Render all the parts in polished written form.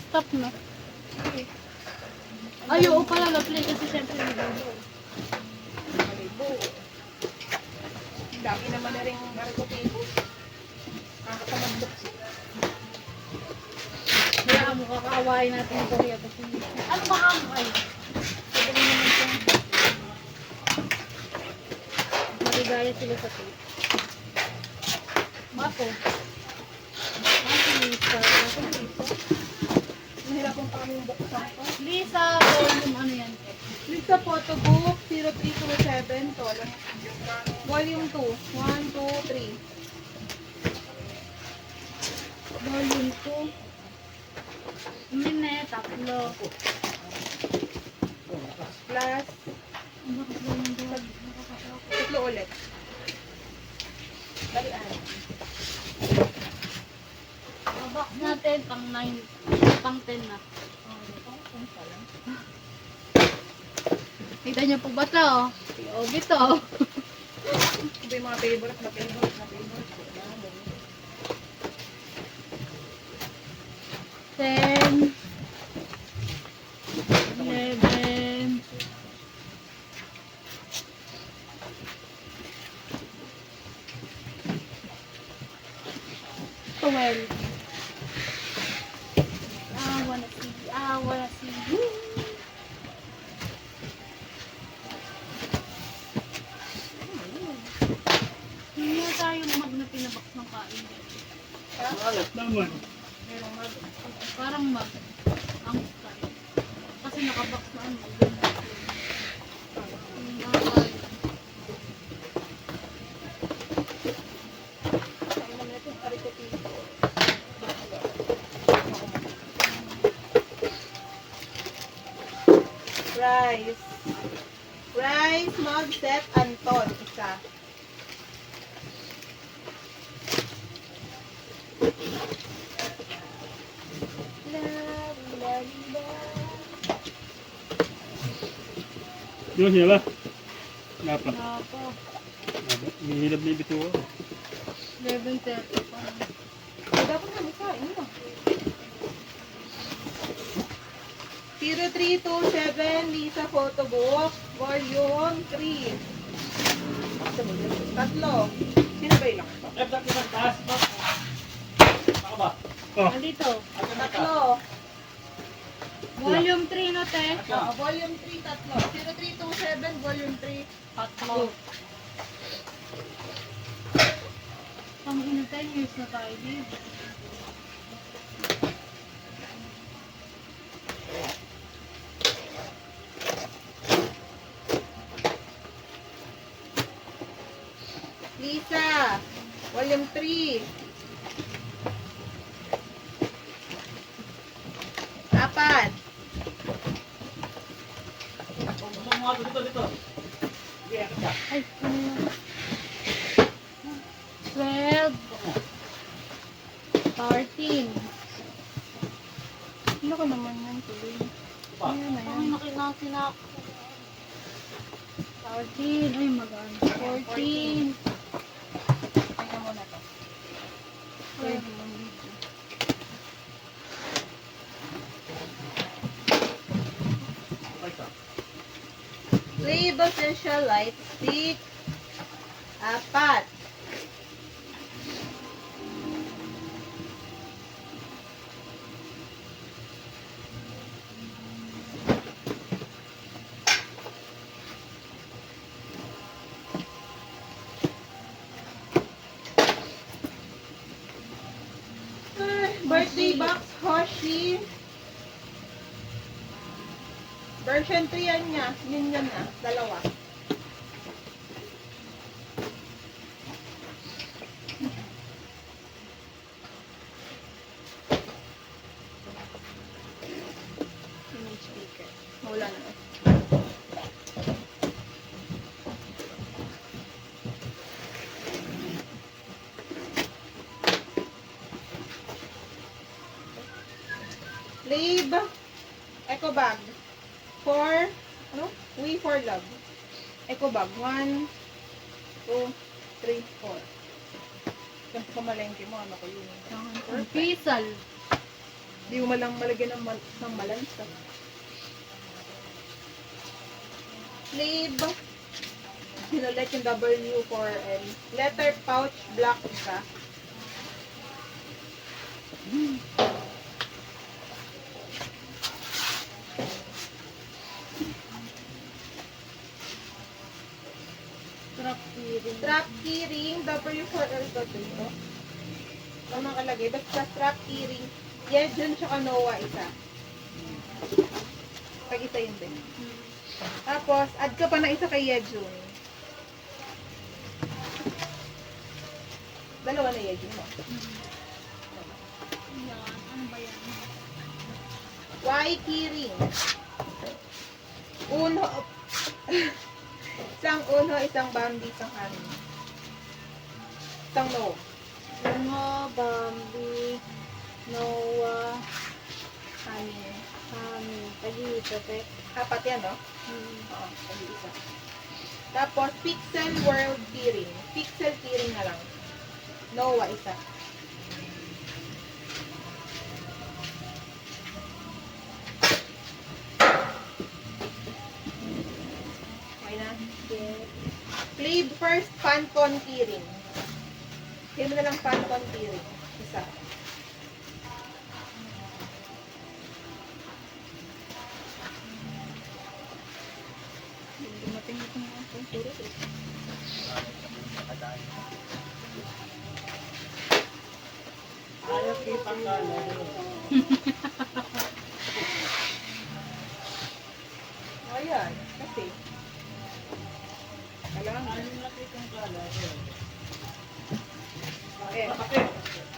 Stop na. Ay, oo pala, play kasi syempre nag-go. Malibo. Dami naman na rin marikotibo. Nakakatamad sila. Kaya mo, kakaawain natin yung Korea. Ano ba ang ay? Pwede rin naman siya. Maligaya sila sa tape. Mato. Mato, Lisa. Mahirapang pa kami buksan ko. Lisa, volume ano yan? Lisa Photo Book 0327 to. Volume 2. 1, 2, 3. Volume 2. Mine, tatlo. Plus, tatlo ulit. Balian. Box natin, pang 9, pang 10 na. Kita niyo po ba ito? Yung ito. Ito yung mga favorite na favorite na favorite. 10, 11, 12. I wanna see you. Hindi na tayo mag na pinabox ng kain. Alat naman. Merong mag. Parang mag. Ang style. Kasi nakabox na ano. Ay, naman ito, marikotibo. Rice. Rice, mug set, Anton. Isa. Yun siya ba? Napa. Nako. Hinihilab na yung bituwa. 11:30 pa. Dapat kami kain mo. 0327 Lisa Photo Book, Volume 3. Tatlo. Sino ba ilang? Oh, Nandito. Tatlo. Volume 3 no, te? Volume 3, tatlo. 0327, Volume 3. Tatlo. Pang ina 10 years na tayo dito. Lisa, Volume 3. Apat. Ay, ano yun? 12. 13. Ano ko naman yan tuloy? Ano na Ay, nakinasin ako. 14. Ay, magano. 14. Tingnan mo na to. Ay, Label Essential Light Stick. Apat. Birthday box Hoshi. Version 3 yan niya. Yun yan na. Dalawa. Yun yung speaker. Wala na. Lab. Eco bag. For, ano? We for love. Eco bag. 1, 2, 3, 4. Kung sa malengke mo, ano ko yun? Pisal. Di mo malang malagyan ng malansa. Sleeve. Sinulit yung W4L. Letter pouch, black isa. Trap keyring. Strap keyring, W4L ba ito? Ano nakalagay? Basta strap keyring. Yejun tsaka Noah isa. Pag isa yun din. Tapos, add ka pa na isa kay Yejun. Dalawa na Yejun mo. Yan. Ano ba yan? Y keyring. Uno. Isang uno, isang Bambi, isang Honey. Isang no. Uno, Bambi, Noah, Honey. Tagi-ito, te. Apat yan, no? Hmm. Oo, isa. Tapos, Pixel World keyring. Pixel keyring na lang. Noah, isa. Okay na? Yes. Flave first Pancon keyring. Kaya mo na lang Pancon keyring. Isa. Dumating na itong mga puro eh. Ayaw kita ka na. Ayan. Kasi. Kailangan. Ayaw nakita ang kala. Okay. Bakit?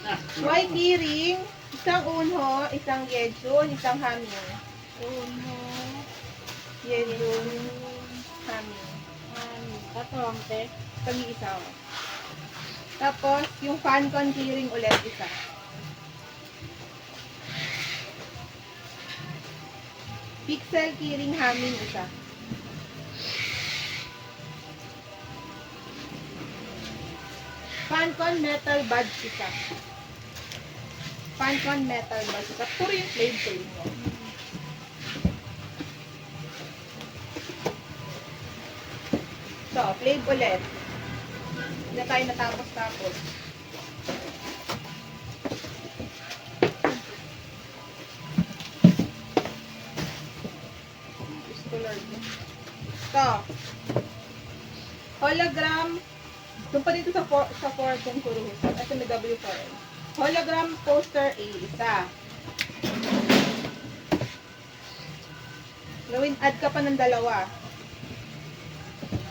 Na. Y keyring. Isang unho, isang yejun, isang hamin. Uno, Yejun, hamin. Katong, te. Pag-iisa ko. Tapos, yung Pancon keyring ulit isa. Pixel keyring hamin isa. Pancon metal badge isa. Pancon metal badge isa. Puro yung flame mo. So, flame ulit. Hindi na tayo natapos-tapos. Gusto Lord. So, hologram. Doon pa dito sa 4 kung kuruhus. Ito may W4L. Hologram poster A, isa. Gawin, add ka pa ng dalawa.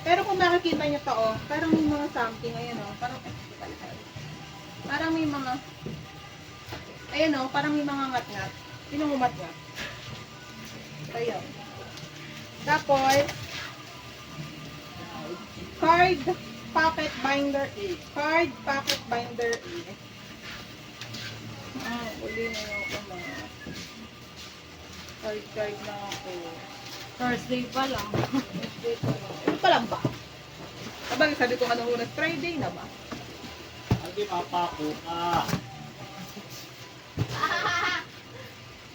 Pero kung makikita nyo to, oh, parang may mga something, ayan oh, parang, parang may mga, ayan oh, parang may mga ngat-ngat. Sino umat-ngat? Ayun. Tapos, card pocket binder A. Card pocket binder A. Uli na yung mga card na ako. Thursday pa lang. Ito pa lang ba? Sabagay, sabi ko ano muna, Friday na ba? Hindi mapako ka.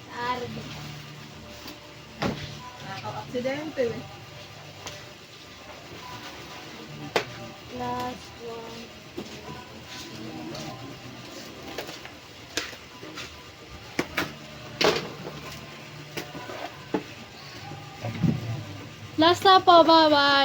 Arde. Nakaka-aksidente eh. Last one. Last na po, bye-bye.